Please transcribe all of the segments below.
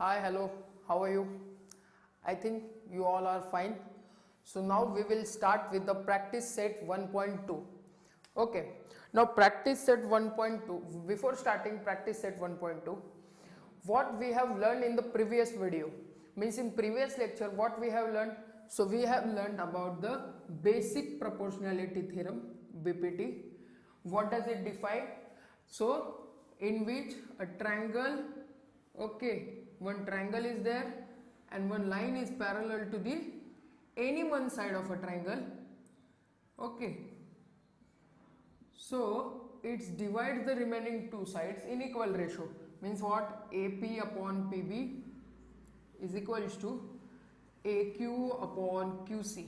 Hi, hello, how are you? I think you all are fine. So now we will start with the practice set 1.2. Okay, now practice set 1.2. Before starting practice set 1.2, what we have learned in the previous video, means in previous lecture what we have learned. So we have learned about the basic proportionality theorem, BPT. What does it define? So in which a triangle, okay, one triangle is there and one line is parallel to the any one side of a triangle. Okay, so it divides the remaining two sides in equal ratio. Means what? AP upon PB is equals to AQ upon QC.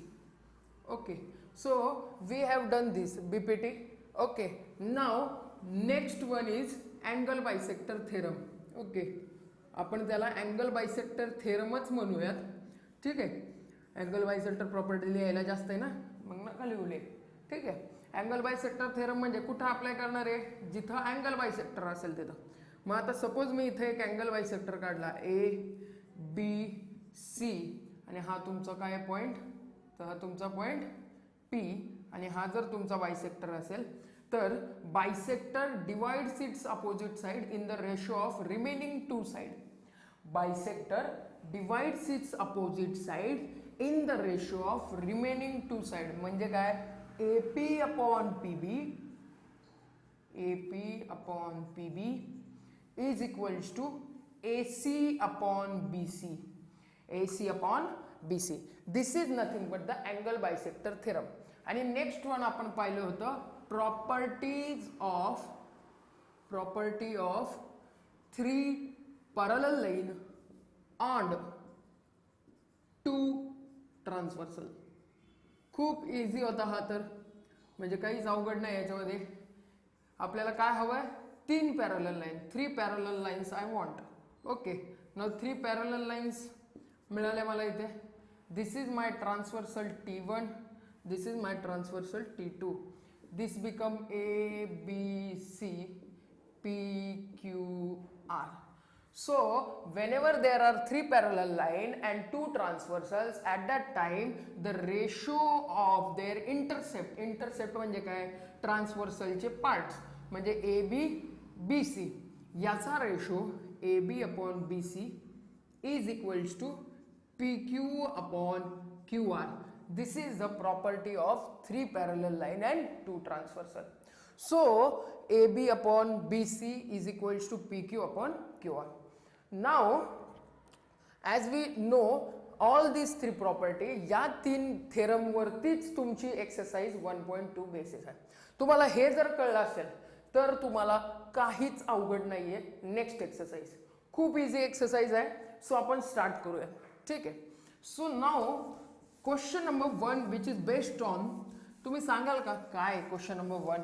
Okay, so we have done this BPT. Okay, now next one is angle bisector theorem. Okay, आपण त्याला angle bisector थेरमच म्हणूयात. ठीक आहे, angle bisector property लिहायला जास्त आहे ना, मग नका लिहूले. ठीक आहे, अँगल बायसेक्टर थेरम म्हणजे कुठं अप्लाय करणार आहे? जिथं अँगल बायसेक्टर असेल तिथं. मग आता सपोज मी इथे एक अँगल बायसेक्टर काढला ABC आणि हा तुमचा काय पॉईंट, तर हा तुमचा पॉईंट P आणि हा जर तुमचा बायसेक्टर असेल तर bisector divides its opposite side in the ratio of remaining to side. Bisector divides its opposite side in the ratio of remaining to side. म्हणजे काय? AP upon PB is equals to AC upon BC. AC upon BC. This is nothing but the angle bisector theorem. आणि next one आपण पाहिलं होतं property of three parallel line and two transversal. खूप easy होता हा, तर म्हणजे काहीच अवघड नाही याच्यामध्ये. आपल्याला काय हवंय? तीन parallel line, 3 parallel lines I want. Okay, now 3 parallel lines मिळाल्या मला इथे. दिस is my transversal T1, this is my transversal T2. This become ABC PQR. So whenever there are 3 parallel line and 2 transversals, at that time the ratio of their intercept म्हणजे काय? Transversal चे parts म्हणजे AB BC, याचा ratio AB upon BC is equals to PQ upon QR. This is the property of 3 parallel line and 2 transversal. So AB upon BC is equals to PQ upon QR. Now as we know all these 3 property, या 3 theorem वरतीच तुमची exercise 1.2 basis आहे. तुम्हाला हे जर कळलं असेल तर तुम्हाला काहीच अवघड नाहीये. नेक्स्ट एक्सरसाइज खूप इझी एक्सरसाइज आहे. सो आपण स्टार्ट करूया. ठीक आहे, so now question number 1 which is based on, तुम्ही सांगाल का काय क्वेश्चन नंबर 1?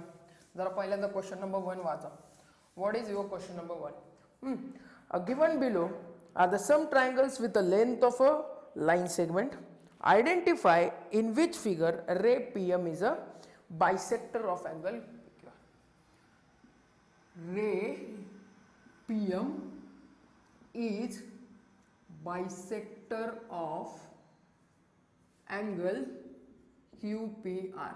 जरा पहिल्यांदा क्वेश्चन नंबर 1 वाचा. What is your question number 1? Given below are the sum triangles with the length of a line segment. Identify in which figure ray PM is a bisector of angle PQ. Ray PM is bisector of angle QPR.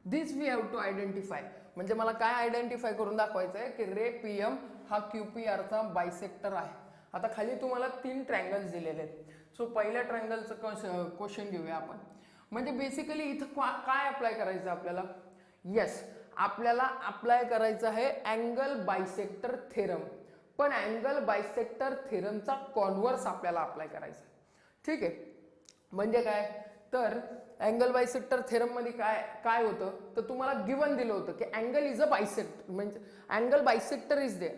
This we have to identify. म्हणजे मला काय identify करून दाखवायचं आहे की रे PM हा QPR चा bisector आहे. आता खाली तुम्हाला 3 ट्रायंगल्स दिलेले आहेत. सो पहिल्या ट्रायंगलचं क्वेश्चन घेऊया आपण. म्हणजे बेसिकली इथं काय अप्लाय करायचं आपल्याला? येस, आपल्याला अप्लाय करायचं आहे अँगल बायसेक्टर थेरम. पण अँगल बायसेक्टर थेरमचा कॉन्व्हर्स आपल्याला अप्लाय करायचा. ठीक आहे, म्हणजे काय? तर अँगल बायसेक्टर थेरम मध्ये काय होतं, तर तुम्हाला गिवन दिलं होतं की अँगल इज अ बायसेक्टर, म्हणजे angle bisector is there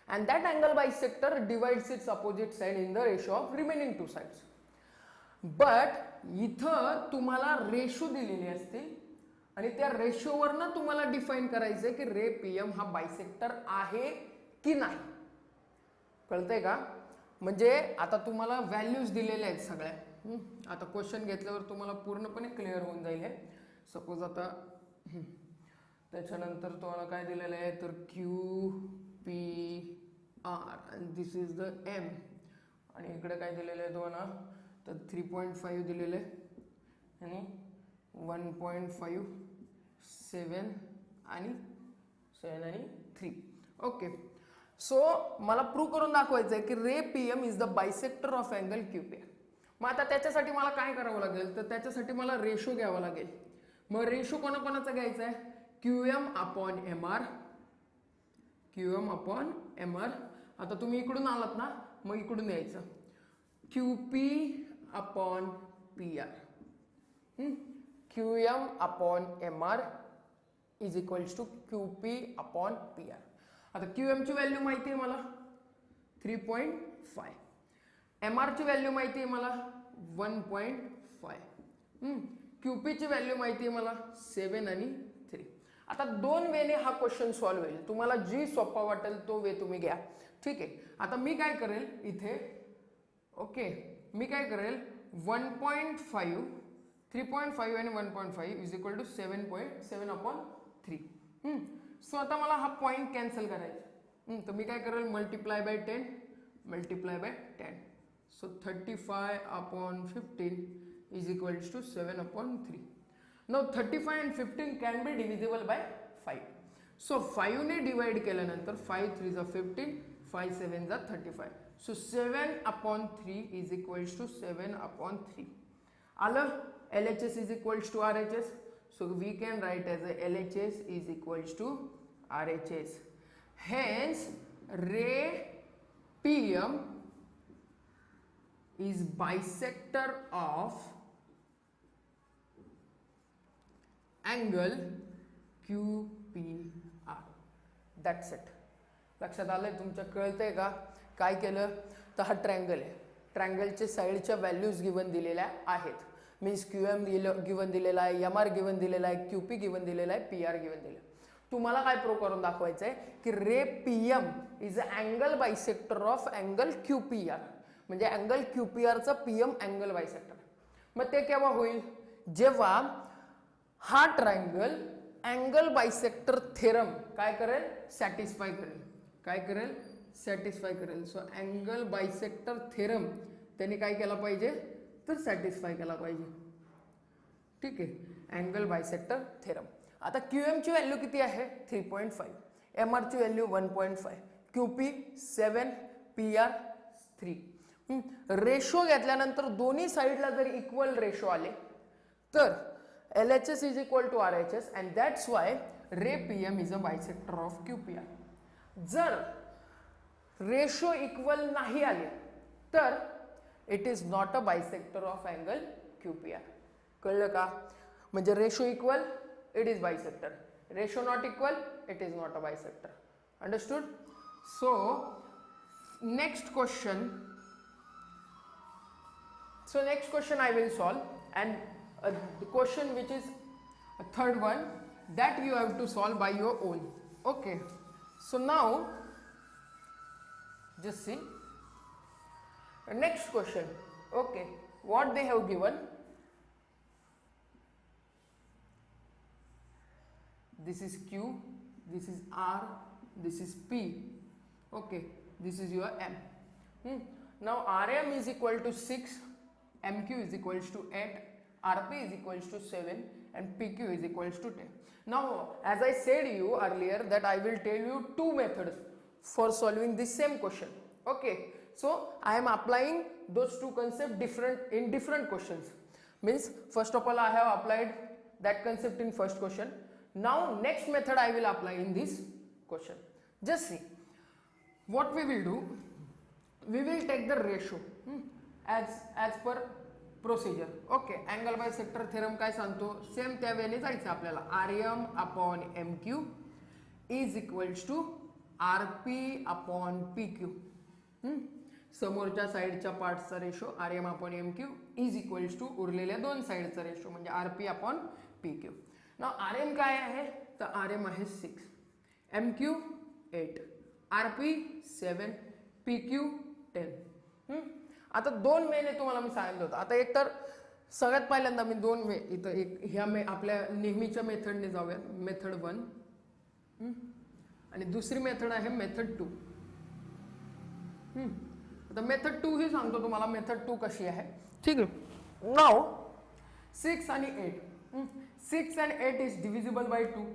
and that angle bisector divides its opposite side in the ratio of remaining two sides. But इथं तुम्हाला रेशो दिलेली असते आणि त्या रेशोवरनं तुम्हाला डिफाईन करायचंय की रे PM हा बायसेक्टर आहे की नाही. कळतंय का? म्हणजे आता तुम्हाला व्हॅल्यूज दिलेल्या आहेत सगळ्या. आता क्वेश्चन घेतल्यावर तुम्हाला पूर्णपणे क्लिअर होऊन जाईल हे. सपोज आता त्याच्यानंतर तुम्हाला काय दिलेलं आहे, तर QPR and this is the M आणि इकडे काय दिलेलं आहे तुम्हाला, तर 3.5 दिलेलं आहे आणि 1.5 7 आणि 7 आणि 3. ओके, सो मला प्रूव्ह करून दाखवायचं आहे की रे P M is the bisector of angle Q P R. मग आता त्याच्यासाठी मला काय करावं लागेल, तर त्याच्यासाठी मला रेशो घ्यावा लागेल. मग रेशो कोणाकोणाचा घ्यायचा आहे, Q M upon M R, Q M upon M R. आता तुम्ही इकडून आलात ना, मग इकडून यायचं Q P upon P R. Q M upon M R is equals to Q P upon P R. आता क्यू एमची व्हॅल्यू माहिती आहे मला 3.5, एम आरची व्हॅल्यू माहिती आहे मला 1.5, क्यू पीची व्हॅल्यू माहिती आहे मला 7 आणि 3. आता दोन वेने हा क्वेश्चन सॉल्व्ह होईल, तुम्हाला जी सोपा वाटेल तो वे तुम्ही घ्या. ठीक आहे, आता मी काय करेल इथे, ओके, मी काय करेल 1.5, 3.5 आणि 1.5 is equal to 7.7 upon 3. So आता मला हा पॉईंट कॅन्सल करायचा, तर मी काय करेल multiply by 10, multiply by 10. So 35 upon 15 is equals to 7 upon 3. Now 35 and 15 can be divisible by 5. So 5 ने डिवाइड केल्यानंतर 5 3 is 15, 5 7 is 35. So 7 upon 3 is equals to 7 upon 3. आलं, LHS is equals to RHS. So we can write as a LHS is equals to RHS. Hence ray PM is bisector of angle Q P R. That's it. लक्षात आलंय तुमच्या, कळतंय का काय केलं, तर हा ट्रँगल आहे, ट्रँगलचे साईडच्या व्हॅल्यूज गिवन दिलेल्या आहेत. मीन्स क्यू एम गिवन दिलेला आहे, एम आर गिवन दिलेला आहे, क्यू पी गिवन दिलेला आहे, पी आर गिवन दिलेलं आहे. तुम्हाला काय प्रूव्ह करून दाखवायचं आहे की रे P M is a angle bisector of angle Q P R. म्हणजे angle Q P आरचा P M angle bisector. मग ते केव्हा होईल, जेव्हा हा ट्रायंगल अँगल बायसेक्टर थेरम काय करेल, सॅटिस्फाय करेल. काय करेल, सॅटिस्फाय करेल. सो अँगल बायसेक्टर थेरम त्याने काय केला पाहिजे, तर सॅटिस्फाय केला पाहिजे. ठीक आहे, अँगल बायसेक्टर थेरम. आता क्यू एमची व्हॅल्यू किती आहे 3.5, एम आरची value 1.5, Q P 7, P R 3. Ratio घेतल्यानंतर दोन्ही साईडला जर इक्वल रेशो आले तर LHS is equal to RHS and that's why ray PM is a bisector of QPR. जर रेशो इक्वल नाही आले तर it is not a bisector of angle QPR. कळलं का, म्हणजे ratio equal it is bisector, ratio not equal it is not a bisector. Understood. So next question, I will solve, and the question which is a third one that you have to solve by your own. Okay, so now just see next question. Okay, what they have given, this is Q, this is R, this is P. Okay, this is your M. Now RM is equal to 6, MQ is equals to 8, RP is equals to 7 and PQ is equals to 10. Now as I said you earlier that I will tell you two methods for solving this same question. Okay, so I am applying those two concepts in different questions. Means first of all I have applied that concept in first question. Now next method I will apply in this question. Just see what we will do. We will take the ratio as per procedure. Okay, angle bisector theorem काय सांगतो, same त्या वेळेने जायचं आपल्याला. R M upon M Q is equals to R P upon P Q. समोरच्या साईडच्या पार्टचा ratio R M upon M Q is equals to उरलेल्या दोन साईडचा रेशो म्हणजे R P upon P Q. ना आर एम काय आहे, तर आर एम आहे 6, M Q 8, R P 7, P Q 10. आता दोन वेने तुम्हाला मी सांगितलं होतं. आता एक तर सगळ्यात पहिल्यांदा मी दोन वे इथं एक ह्या आपल्या नेहमीच्या मेथडने जाऊयात, मेथड 1, आणि दुसरी मेथड आहे मेथड 2. आता मेथड 2 ही सांगतो तुम्हाला मेथड 2 कशी आहे. ठीक आहे. नाव 6 आणि 8. 6 and 8 is divisible by 2.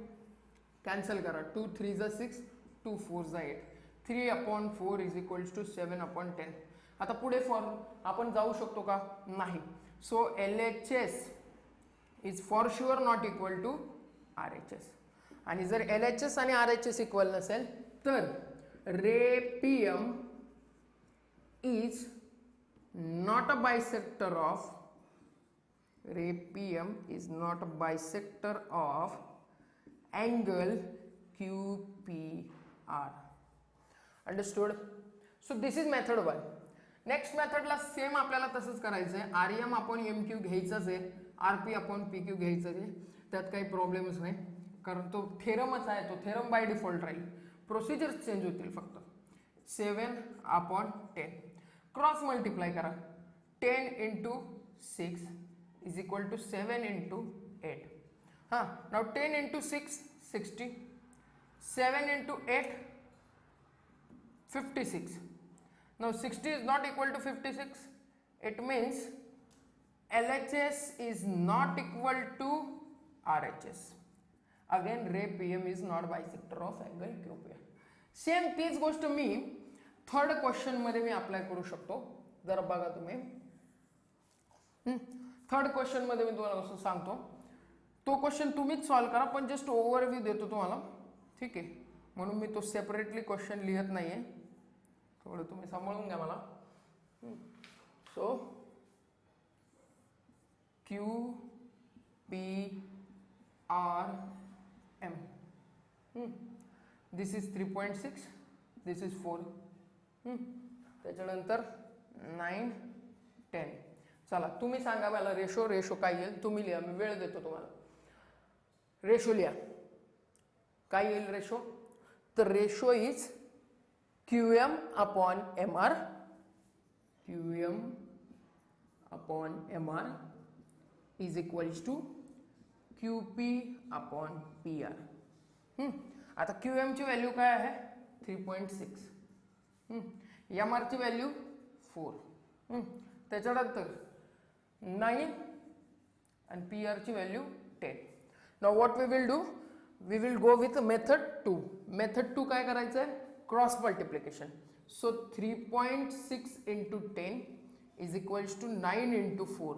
Cancel करा. 2 3 जा 6, 2 4 जा 8. 3/4 इज इक्वल्स टू 7/10. आता पुढे फॉर आपण जाऊ शकतो का? नाही. So LHS is for sure not equal to RHS. आणि जर LHS आणि RHS इक्वल नसेल तर ray PM is not a bisector of ray PM is not a bisector of angle QPR. Understood? So this is method 1. Next मेथडला same आपल्याला तसंच करायचं आहे. RM आपण MQ घ्यायचंच आहे, RP आपण PQ घ्यायचं आहे. त्यात काही प्रॉब्लेमच नाही कारण तो थेरमच आहे. तो थेरम बाय डिफॉल्ट राहील. प्रोसिजर्स चेंज होतील फक्त. 7/10 क्रॉस मल्टिप्लाय करा. 10 into 6 is equal to 7 into 8. Now 10 into 6 60, 7 into 8 56. Now 60 is not equal to 56. It means LHS is not equal to RHS. Again ray PM is not bisector of angle QPR. Same तीच गोष्ट मी third question मध्ये मी apply करू शकतो. जरा बघा तुम्ही. Third question मध्ये मी तुम्हाला असं सांगतो. तो क्वेश्चन तुम्हीच सॉल्व करा पण जस्ट ओव्हरव्ह्यू देतो तुम्हाला. ठीक आहे. म्हणून मी तो सेपरेटली क्वेश्चन लिहत नाहीये. थोडं तुम्ही सांभाळून घ्या मला. So QPRM. This is 3.6, this is 4. त्याच्यानंतर 9 10. चला तुम्ही सांगा मला रेशो काय येईल. तुम्ही लिहा, मी वेळ देतो तुम्हाला. रेशो लिहा. काय येईल रेशो? तर ratio is QM upon MR. QM upon MR is equals to QP upon PR. आता QM ची व्हॅल्यू काय आहे? 3.6. MR ची व्हॅल्यू 4. त्याच्यानंतर 9 and PR ची value 10. Now what we will do? We will go with method 2. Method 2 काय करायचं आहे? Cross multiplication. So 3.6 into 10 is equals to 9 into 4.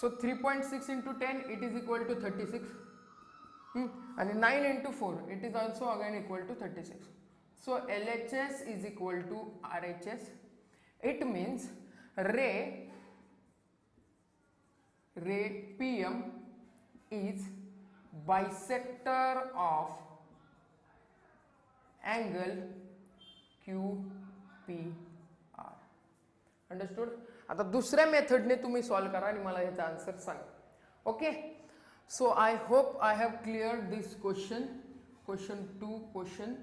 So 3.6 into 10 it is equal to 36. And 9 into 4 it is also again equal to 36. So LHS is equal to RHS. It means ray PM is bisector of angle QPR. Understood. आता दुसऱ्या मेथडने तुम्ही solve करा आणि मला याचा answer सांगा. Okay. So I hope I have clear this question. Question 2, question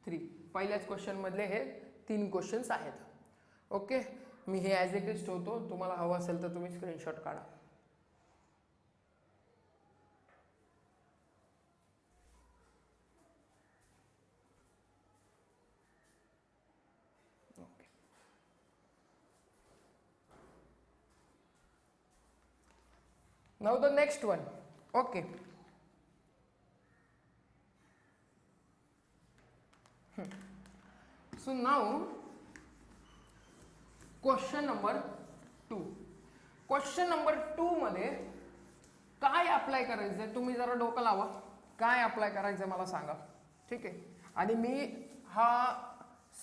3. पहिल्याच question मधले हे 3 क्वेश्चन्स आहेत. ओके. मी हे ॲज इट इज ठेवतो. तुम्हाला हवं असेल तर तुम्ही स्क्रीनशॉट काढा. Now the next one. Okay. So now question number 2. Question number 2 मध्ये काय अप्लाय करायचंय तुम्ही जरा डोकं लावा. काय अप्लाय करायचंय मला सांगा. ठीक आहे. आणि मी हा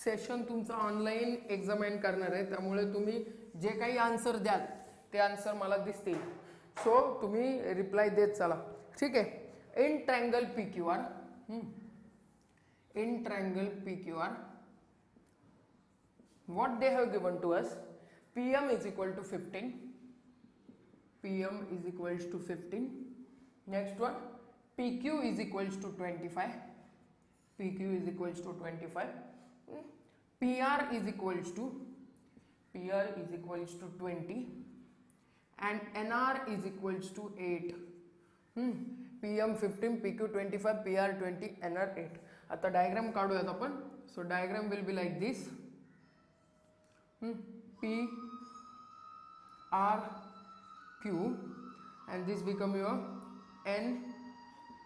सेशन तुमचा ऑनलाईन एक्झामिन करणार आहे त्यामुळे तुम्ही जे काही आन्सर द्याल ते आन्सर मला दिसतील. सो तुम्ही रिप्लाय देत चला. ठीक आहे. In triangle PQR. In triangle PQR, what they have given to us, PM is equal to 15. PM is equals to 15. Next one, PQ is equals to 25. PQ is equals to 25. PR is equals to 20 and NR is equals to 8. PM 15, PQ 25, PR 20, NR 8. आता diagram काढूयात आपण. So diagram will be like this. P R Q and this become your N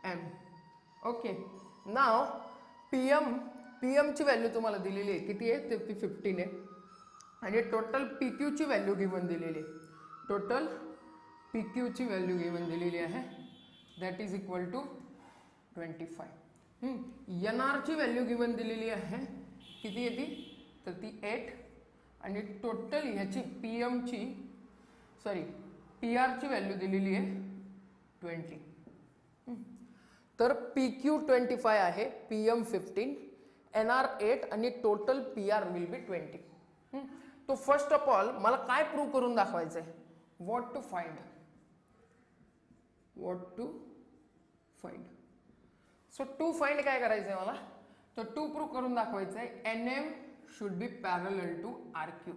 M. Okay, नाव PM ची value तुम्हाला दिलेली आहे, किती आहे ते 15 आहे आणि टोटल PQ ची व्हॅल्यू गिवन दिलेली आहे. टोटल PQ ची व्हॅल्यू गिवन दिलेली आहे, that is equal to 25. NR ची व्हॅल्यू गिवन दिलेली आहे, किती आहे ती, तर ती 8 आणि टोटल ह्याची PM ची PR ची व्हॅल्यू दिलेली आहे 20. तर PQ 25 आहे, PM 15, NR 8 आणि टोटल PR विल बी 20. तो फर्स्ट ऑफ ऑल मला काय प्रूव्ह करून दाखवायचं आहे, what to find. So to find काय करायचं आहे मला, तर टू प्रूव्ह करून दाखवायचं आहे NM should be parallel to RQ.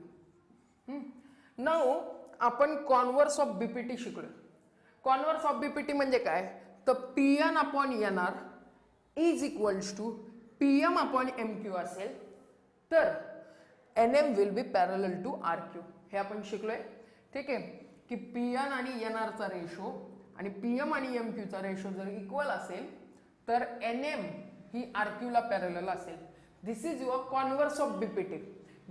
Now आपण कॉन्व्हर्स ऑफ BPT शिकलो. कॉन्व्हर्स ऑफ BPT म्हणजे काय, तर PN upon NR is equals to PM upon MQ असेल तर NM will be parallel to RQ. हे आपण शिकलोय, ठीक आहे, की PN आणि NR चा रेशो आणि PM आणि MQ चा रेशो जर इक्वल असेल तर NM ही RQ ला पॅरलल असेल. दिस is your converse of BPT.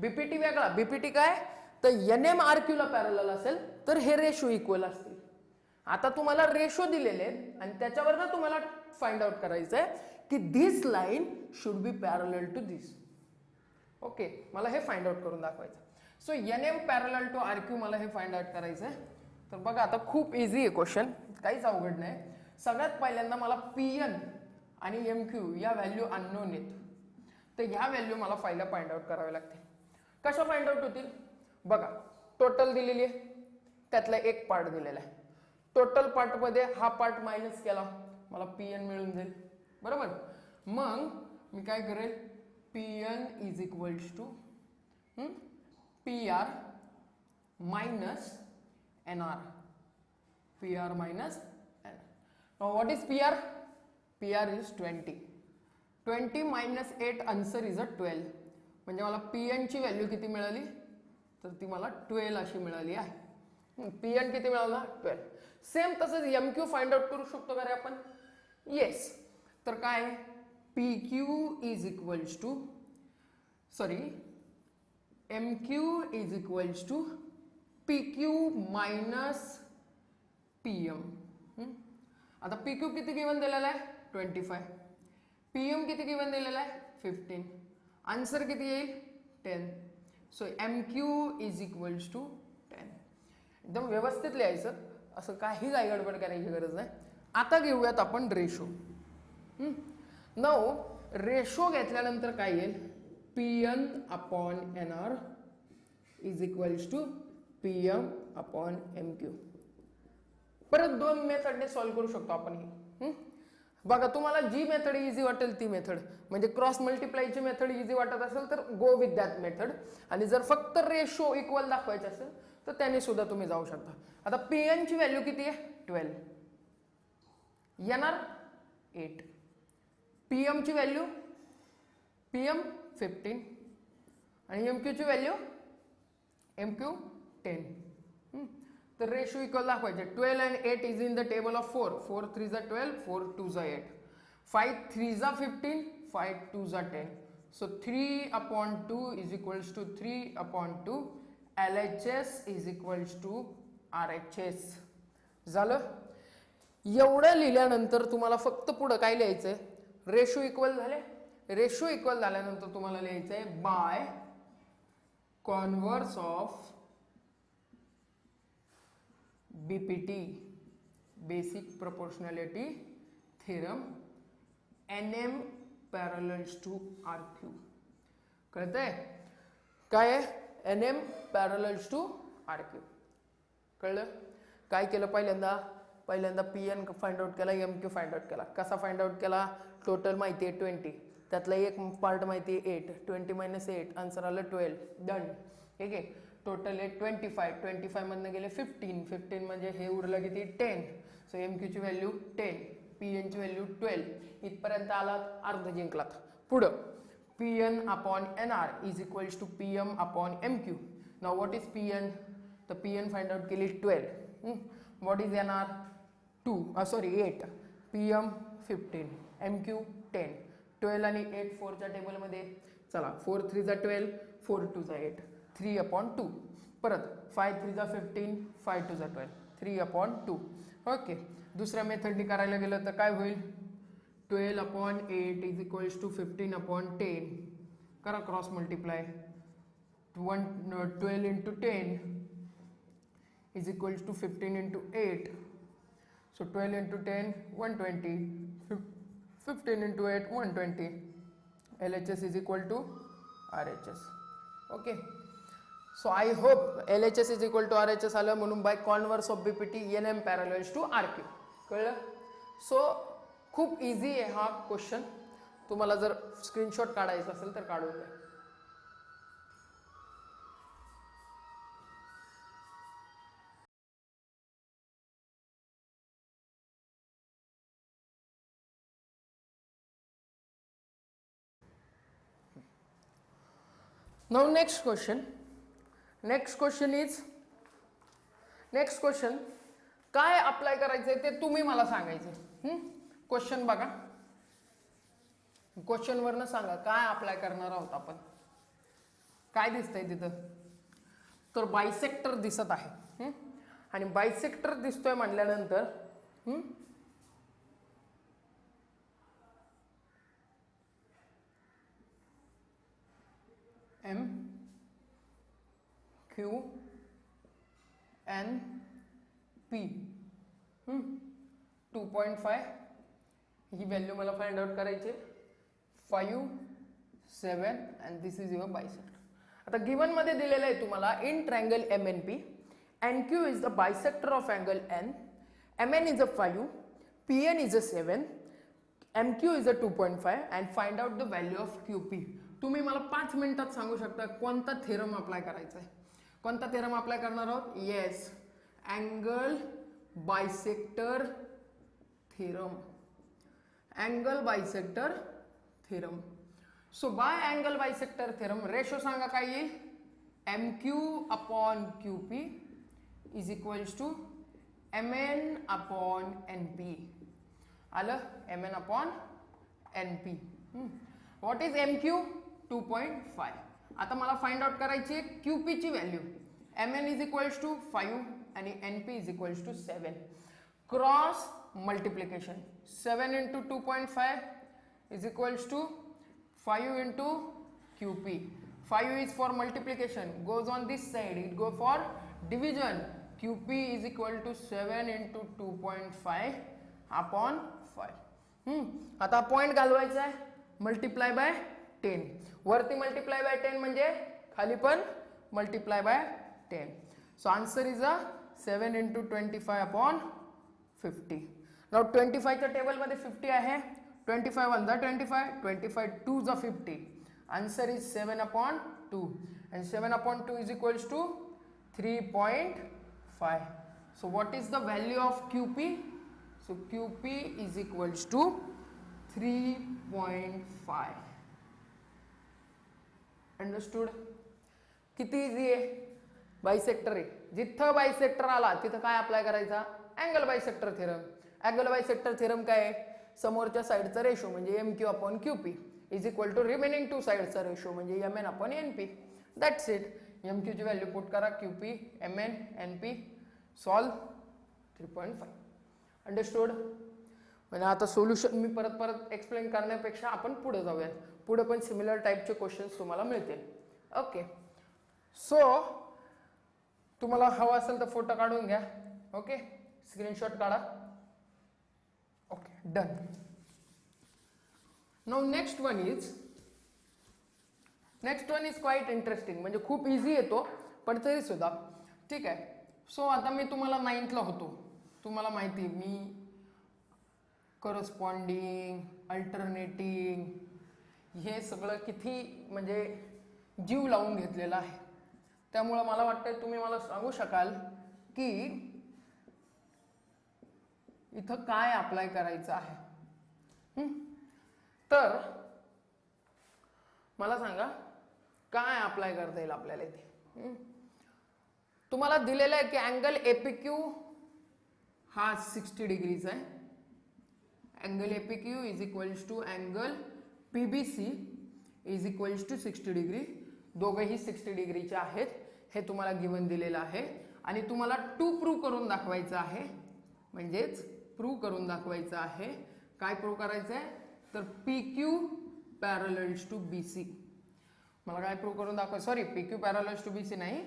BPT वेगळा, BPT काय, तर NM RQ ला पॅरलल असेल तर हे रेशो इक्वल असतील. आता तुम्हाला रेशो दिलेले आहेत आणि त्याच्यावरनं तुम्हाला फाइंड आउट करायचं आहे की दिस line should be parallel to this. Okay, मला हे फाइंड आउट करून दाखवायचं. So NM parallel to RQ मला हे फाइंड आउट करायचं आहे. तर बघा आता खूप इझी आहे क्वेश्चन, काहीच अवघड नाही. सगळ्यात पहिल्यांदा मला PN आणि MQ या व्हॅल्यू अननोन आहेत, तर ह्या व्हॅल्यू मला फाइंड आउट करावे लागतील. कशा फाइंड आउट होतील, बघा टोटल दिलेली आहे, त्यातला एक पार्ट दिलेला आहे. टोटल पार्टमध्ये हा पार्ट मायनस केला मला PN मिळून जाईल, बरोबर. मग मी काय करेल, PN is equals to PR minus NR. PR minus NR. Now what is PR? PR is 20. 20 minus 8 answer is 12. म्हणजे मला PN ची व्हॅल्यू किती मिळाली, तर ती मला 12 अशी मिळाली आहे. PN किती मिळाला, 12. सेम तसंच MQ फाइंड आउट करू शकतो का रे आपण, येस. तर काय, PQ is equals to MQ is equals to PQ minus PM. आता PQ किती गिवन दिलेला आहे, 25. PM किती गिवन दिलेला आहे, 15. आन्सर किती येईल, 10. So MQ is equals to 10. एकदम व्यवस्थित लिहायचं, असं काही काही गडबड करायची गरज नाही. आता घेऊयात आपण रेशो. नाउ रेशो घेतल्यानंतर काय येईल, PN upon NR is equals to PM upon MQ. परत दोन मेथडने सॉल्व्ह करू शकतो आपण ही. बघा तुम्हाला जी मेथड इझी वाटेल ती मेथड, म्हणजे क्रॉस मल्टिप्लायची मेथड इझी वाटत असेल तर गो विथ दॅट मेथड, आणि जर फक्त रेशो इक्वल दाखवायचे असेल तर त्याने सुद्धा तुम्ही जाऊ शकता. आता PN ची व्हॅल्यू किती आहे, 12. NR 8. PM ची व्हॅल्यू, PM 15 आणि MQ ची व्हॅल्यू MQ 10. तर रेशो इक्वल दाखवायचे. 12 and 8 is in the table of 4. 4 3 जा 12, 4 2 जा 8, 5 3 जा 15, 5 2 जा 10. So 3 upon 2 is equals to 3 upon 2. LHS is equals to RHS. झालं. एवढं लिहिल्यानंतर तुम्हाला फक्त पुढं काय लिहायचंय, रेशो इक्वल झाले. रेशो इक्वल झाल्यानंतर तुम्हाला लिहायचंय bye converse of BPT, basic proportionality theorem, NM पॅरलल्स to RQ. कळतंय काय आहे, NM पॅरलल्स टू RQ. कळलं. काय केलं, पहिल्यांदा PN फाइंड आउट केला, MQ फाइंड आउट केला. कसा फाइंड आउट केला, टोटल माहिती आहे 20, त्यातला एक पार्ट माहिती आहे 8. 20 मायनस 8 आन्सर आलं 12. डन. ठीक आहे. टोटल आहे 25. 25 मधनं गेले 15. 15 म्हणजे हे उरलं किती, 10. सो MQ ची व्हॅल्यू 10, PN ची व्हॅल्यू 12. इथपर्यंत आलात, अर्ध जिंकलात. पुढं PN upon NR is equals to PM upon MQ. Now what is P N, तर पी एन फाइंड आउट केली 12. What is N R 2 8, P M 15, M Q 10. 12 आणि 8 4च्या टेबलमध्ये. चला 4 3 जा 12, 4 2 जा 8, 3/2. परत 5 3 जा 15, 5 2 जा 12, 3/2. ओके. दुसऱ्या मेथडनी करायला गेलं तर काय होईल, 12/8 इज इक्वल्स टू 15/10. करा cross multiply. 12 into 10 is equals to 15 into 8. So 12 into 10, 120. 15 into 8, 120. LHS is equal to RHS. Okay. So I hope LHS is equal to RHS आलं, म्हणून by converse of BPT NM parallels to RQ. कळलं? So खूप easy आहे हा question. तुम्हाला जर screenshot काढायचा असेल तर काढून द्या. Now next question is काय अप्लाय करायचंय ते तुम्ही मला सांगायचं. क्वेश्चन बघा, क्वेश्चन वरनं सांगा काय अप्लाय करणार आहोत आपण. काय दिसतंय तिथं, तर बायसेक्टर दिसत आहे. आणि बायसेक्टर दिसतोय म्हटल्यानंतर एम क्यू एन पी 2.5 ही व्हॅल्यू मला फाइंड आउट करायची. 5 7 and this is your bisector. आता गिवन मध्ये दिलेलं आहे तुम्हाला in triangle M N P, N Q is the bisector of angle N, M N is a 5, P N is a 7, M Q is a 2.5 and find out the value of Q P. तुम्ही मला 5 मिनिटात सांगू शकता कोणता theorem apply करायचा आहे. कोणता theorem apply करणार आहोत. Yes, angle bisector theorem. Angle bisector theorem. So bye angle bisector theorem ratio सांगा काय येईल. M Q upon Q P is equals to M N upon N P. आलं, M N upon N P. What is M Q 2.5. आता मला find out करायची आहे Q P ची value. M N is equals to 5 आणि N P is equals to 7. Cross multiplication. 7 into 2.5 is equals to 5 into QP. 5 is for multiplication, goes on this side, it go for division. QP is equal to 7 into 2.5 upon 5. आता point घालवायचा आहे. Multiply by 10. वरती multiply by 10 म्हणजे खाली पण multiply by 10. So answer is a 7 into 25 upon 50. Now 25 च्या table मध्ये 50 आहे. 25 1 जा 25, 25 2 जा 50. Answer is 7/2 and 7/2 is equals to 3.5. So what is the value of QP? So QP is equals to 3.5. Understood. किती easy आहे. बायसेक्टर आहे, जिथं bisector आला तिथं काय अप्लाय करायचा. Angle bisector theorem. Angle bisector theorem काय आहे, समोरच्या साइडचा रेशो म्हणजे M Q upon Q P is equal to remaining to साइडचा ratio म्हणजे M N upon N P. That's it. M क्यूची value put करा, Q P, M N, N P, solve. 3.5. Understood. म्हणजे आता solution मी परत explain करण्यापेक्षा आपण पुढे जाऊया. पुढे पण सिमिलर टाईपचे क्वेश्चन्स तुम्हाला मिळतील. ओके. सो तुम्हाला हवा असेल तर फोटो काढून घ्या. ओके, स्क्रीनशॉट काढा. Okay, done. Now next one is quite interesting. म्हणजे खूप इझी येतो पण तरी सुद्धा ठीक आहे. सो आता मी तुम्हाला 9thला होतो, तुम्हाला माहिती आहे मी करस्पॉन्डिंग, अल्टरनेटिंग हे सगळं किती म्हणजे जीव लावून घेतलेला आहे. त्यामुळं मला वाटतं तुम्ही मला सांगू शकाल की इथं काय अप्लाय करायचं आहे. तर मला सांगा काय अप्लाय करता येईल आपल्याला इथे. तुम्हाला दिलेलं आहे की अँगल एपीक्यू हा 60 डिग्रीचा आहे. Angle APQ is equals to angle PBC is equals to 60 degree. दोघंही 60 डिग्रीचे आहेत. हे तुम्हाला गिवन दिलेलं आहे आणि तुम्हाला प्रूव्ह करून दाखवायचं आहे. म्हणजेच प्रूव्ह करून दाखवायचं आहे. काय प्रूव्ह करायचं आहे तर P Q पॅरलल्स to B C. मला काय प्रूव्ह करून दाखवायचं, sorry P Q पॅरलल्स to B C नाही,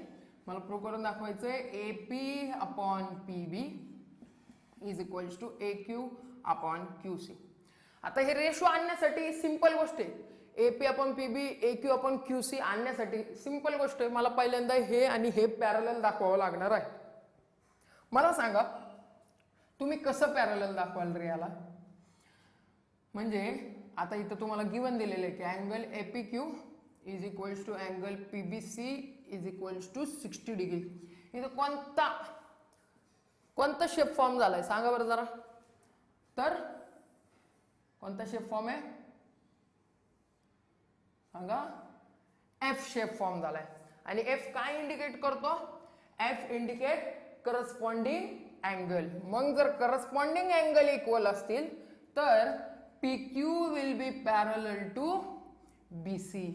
मला प्रूव्ह करून दाखवायचं आहे A P upon P B is equals to A Q upon Q C. आता हे रेशो आणण्यासाठी सिंपल गोष्ट आहे. A P upon P B A Q upon Q C आणण्यासाठी सिंपल गोष्ट आहे. मला पहिल्यांदा हे आणि हे पॅरलल दाखवावं लागणार आहे. मला सांगा तुम्ही कसं पॅरलल दाखवाल रे याला. म्हणजे आता इथं तुम्हाला गिवन दिलेलं आहे की angle AP Q is equals to angle P B C is equals to 60 degree. इथं कोणता शेप फॉर्म झालाय सांगा बरं जरा. तर कोणता शेप फॉर्म आहे सांगा. एफ शेप फॉर्म झालाय. आणि एफ काय इंडिकेट करतो, एफ इंडिकेट करस्पॉन्डिंग अँगल. मग जर करस्पॉन्डिंग अँगल इक्वल असतील तर P Q will be parallel to B C.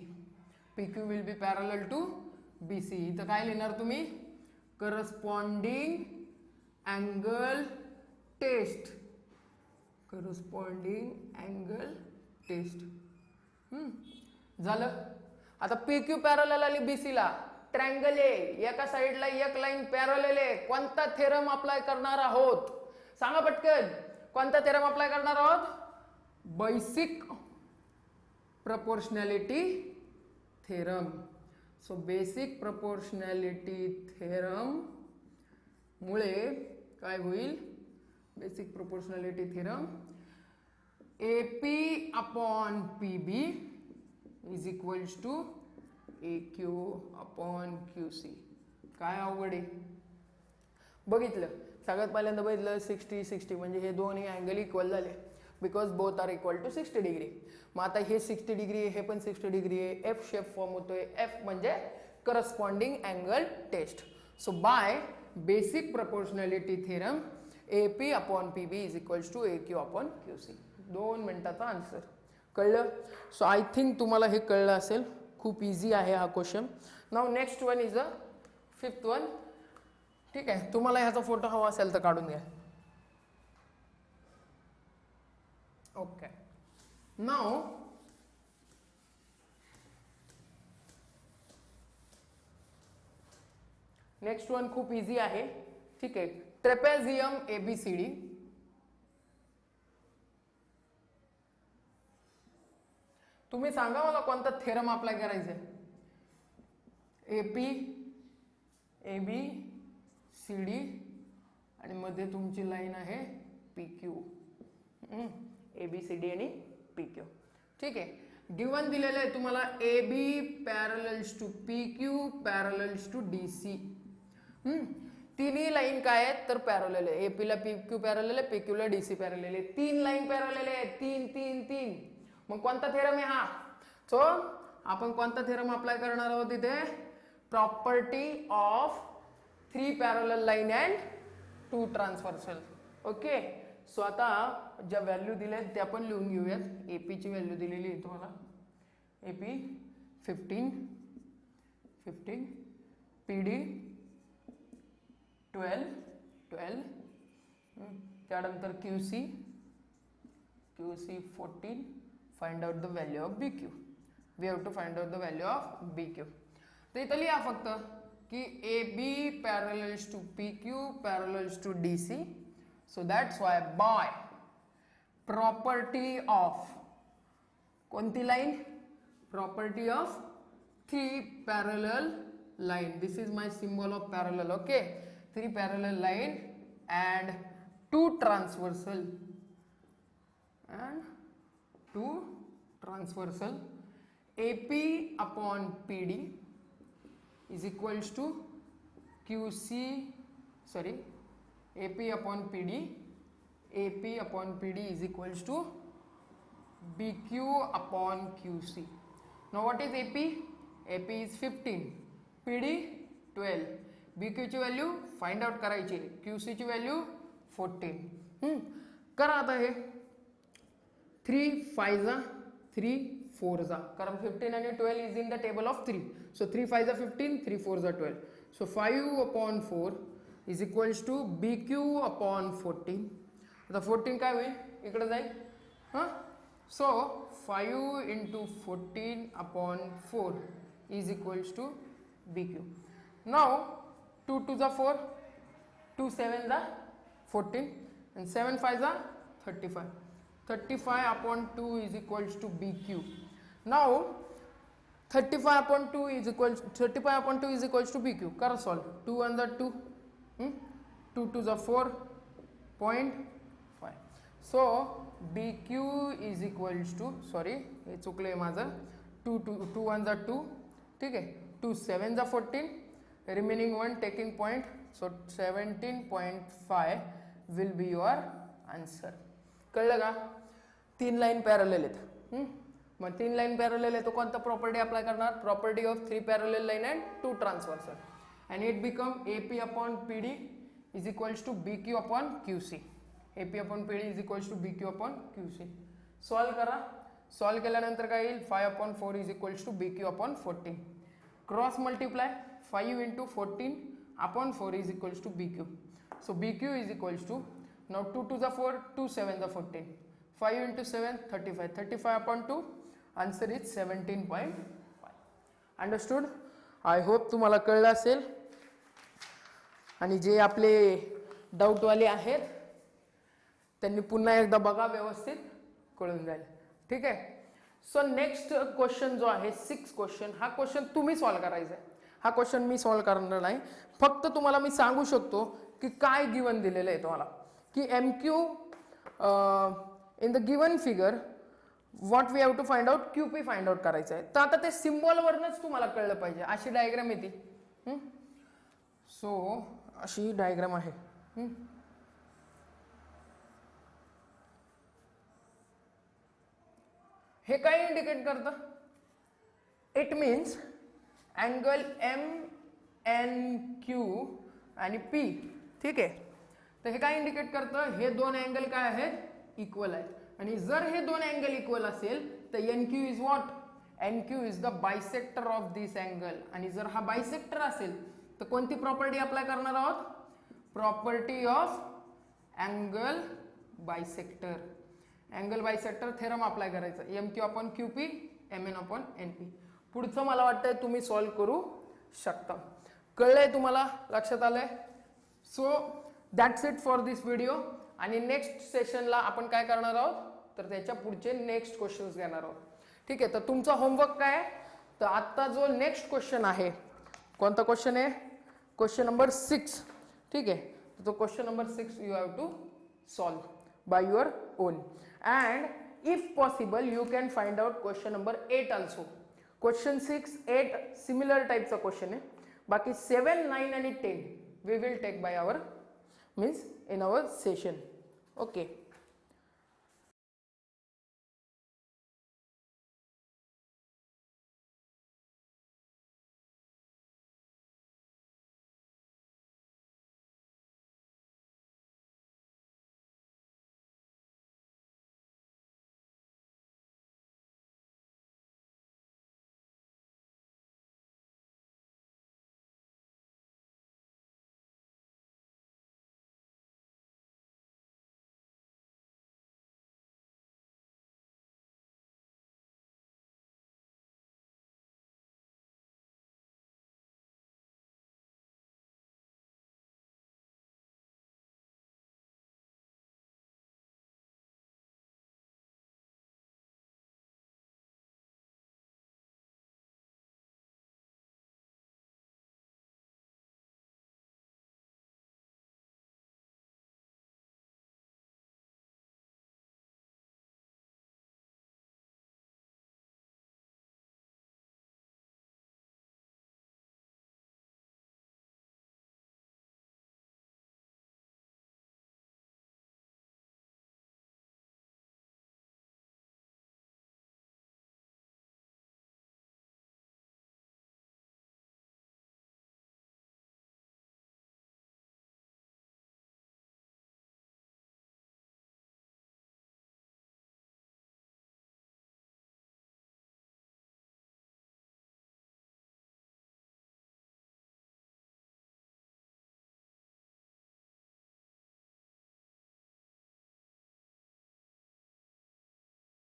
P Q will be parallel to B C. इथं काय लिहिणार तुम्ही corresponding angle test. Corresponding angle test. झालं. आता पी क्यू पॅरलल आली बीसी ला. ट्रँगल आहे, एका साइडला एक लाईन पॅरलल आहे. कोणता थेरम अप्लाय करणार आहोत सांगा पटकन. कोणता थेरम अप्लाय करणार आहोत. Basic proportionality theorem. So basic proportionality theorem मुळे काय होईल, basic proportionality theorem AP upon PB is equals to AQ upon QC. काय अवघड आहे. बघितलं सगळ्यात पहिल्यांदा बघितलं 60 म्हणजे हे दोन्ही अँगल इक्वल झाले because both are equal to 60 degree. मग आता हे 60 डिग्री आहे, हे पण 60 डिग्री आहे. एफ शेप फॉर्म होतोय. एफ म्हणजे corresponding angle test. So by basic proportionality theorem AP upon PB is equals to AQ upon QC. 2 मिनिटाचा आन्सर. कळलं. सो आय थिंक तुम्हाला हे कळलं असेल. खूप इझी आहे हा question. Now next one is a 5th one. ठीक आहे. तुम्हाला ह्याचा फोटो हवा असेल तर काढून घ्या. ओके. नाव नेक्स्ट वन खूप इझी आहे. ठीक आहे. ट्रेपेझियम ABCD. तुम्ही सांगा मला कोणता थेरम अप्लाय करायचा आहे. AP AB CD आणि मध्ये तुमची लाईन आहे PQ. ABCD आणि PQ. ठीक आहे. गिवन दिलेलं आहे तुम्हाला AB पॅरलल्स to PQ पॅरलल्स to DC. तिन्ही लाईन काय आहेत तर पॅरलल आहे. AP ला PQ पॅरलल आहे, PQ ला DC पॅरलल आहे. 3 लाईन पॅरलल आहे. 3. मग कोणता थेरम आहे हा. सो आपण कोणता थेरम अप्लाय करणार आहोत इथे. Property of 3 parallel line and 2 transversal. Okay. So आता ज्या व्हॅल्यू दिल्या आहेत त्या पण लिहून घेऊयात. AP ची व्हॅल्यू दिलेली आहे तुम्हाला. AP 15 PD 12 त्यानंतर QC 14. Find out the value of BQ. We have to find out the value of BQ. तर इथं लिहा फक्त की AB पॅरलल्स to PQ पॅरलल्स to DC. So that's y by property of कोणती line. Property of 3 parallel line. This is my symbol of parallel. Okay. 3 parallel line and 2 transversal. AP upon PD is equals to QC. Sorry. AP upon PD is equals to BQ upon QC. Now what is AP? AP is 15. PD 12. B क्यूची value find out करायची, Q सीची value 14. करा आता हे 3 5 जा 3 4 जा, कारण 15 आणि 12 is in the table of 3. So 3 5 जा 15, 3 4 जा 12. So 5/4 is equals to B Q upon 14. आता 14 काय होईल, इकडे जाईल. हां, so 5 into 14/4 is equals to BQ. Now 2 2 जा 4, 2 7 जा 14 and 7 5 जा 35. 35/2 is equals to BQ. Now 35/2 is equals to BQ. करा solve. 2 1 जा 2, 2 2 जा 4.5. So BQ is equals to, sorry हे चुकलंय माझं, 2 1 जा 2, ठीक आहे, 2 7 जा 14, remaining 1 taking point, so 17.5 will be your answer. कळलं का? 3 लाईन पॅरलल आहेत. मग 3 लाईन पॅरलल आहे तो कोणता प्रॉपर्टी अप्लाय करणार, property of 3 parallel line and 2 transversal, and it become AP upon PD is equals to BQ upon QC. AP upon PD is equals to BQ upon QC. Solve करा. Solve केल्यानंतर काय येईल, 5/4 is equals to BQ upon 14. Cross multiply 5 into 14/4 is equals to BQ. So BQ is equals to, now 2 2 जा 4, 2 7 जा 14, 5 into 7 35, 35/2, answer is 17.5. Understood? I hope तुम्हाला कळलं असेल. आणि जे आपले डाऊटवाले आहेत त्यांनी पुन्हा एकदा बघा, व्यवस्थित कळून जाईल. ठीक आहे. सो नेक्स्ट क्वेश्चन जो आहे 6 क्वेश्चन, हा क्वेश्चन तुम्ही सॉल्व करायचा आहे. हा क्वेश्चन मी सॉल्व करणार नाही, फक्त तुम्हाला मी सांगू शकतो की काय गिवन दिलेलं आहे तुम्हाला, की MQ in the given figure what we have to find out, QP find out करायचं आहे. तर आता ते सिम्बॉलवरनच तुम्हाला कळलं पाहिजे. अशी डायग्राम येते. सो अशी डायग्राम आहे. हे काय इंडिकेट करतं, इट मीन्स अँगल MNQ आणि P. ठीक आहे. तर हे काय इंडिकेट करतं, हे दोन अँगल काय आहेत, इक्वल आहेत. आणि जर हे दोन अँगल इक्वल असेल तर NQ is what, NQ is the bisector of this angle. आणि जर हा बायसेक्टर असेल तर कोणती प्रॉपर्टी अप्लाय करणार आहोत, property of angle bisector. Angle bisector theorem apply करायचं, MQ upon QP, MN upon NP. पुढचं मला वाटतंय तुम्ही सॉल्व करू शकता. कळलंय तुम्हाला, लक्षात आलंय? So that's it for this video. आणि नेक्स्ट सेशनला आपण काय करणार आहोत, तर त्याच्या पुढचे नेक्स्ट क्वेश्चन्स घेणार आहोत. ठीक आहे. तर तुमचा होमवर्क काय आहे, तर आत्ता जो नेक्स्ट क्वेश्चन आहे, कोणता क्वेश्चन आहे, क्वेश्चन नंबर 6. ठीक आहे. तो question number 6 you have to solve by your own. And if possible you can find out question number 8 also. Question 6, 8 similar types of question है. बाकी 7, 9 and 10 we will take by our means in our session. Okay.